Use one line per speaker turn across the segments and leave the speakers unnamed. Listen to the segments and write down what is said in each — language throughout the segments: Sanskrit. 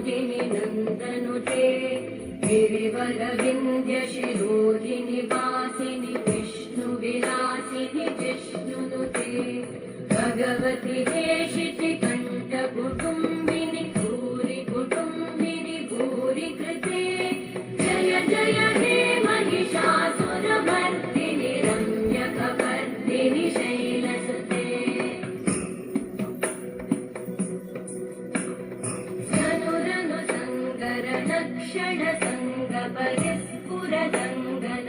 विनोदिनि नन्दनुते गिरिवरविन्द्यशिरोधिनि वासिनि विष्णुविलासिनि जिष्णुनुते भगवति हेशिति कण्ठकुटुम्बिनि भूरि कुटुम्बिनि भूरि कृते जय जय हे महिषासुरमर्दिनि रम्यकपर्दिनि शैलसुते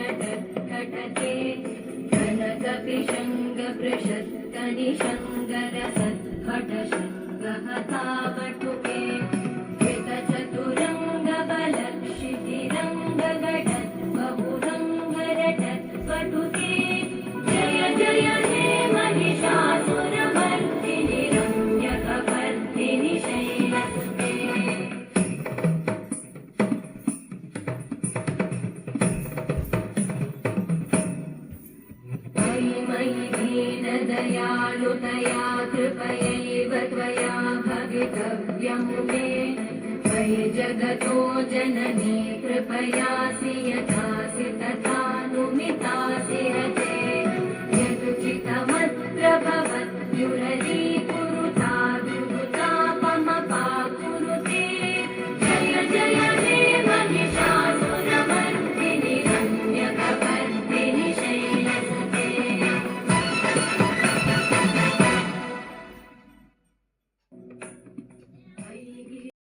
क्षणसङ्गपरिस्फुरदङ्गनटत्कटके कनकपिशङ्गपृषत्कनिशङ्गरसत्पटशङ्गहतावटुके कृतचतुरङ्गबलक्षितिरङ्गघटत्बहुरङ्गरटत्पटुके जय जय हे महिषासुरमर्दिनि रम्यकपर्दिनि शैलसुते मयि दीनदयालुतया कृपयैव त्वया भवितव्यं मे मयि जगतो जननी कृपयासि यथासि तथानुमितासि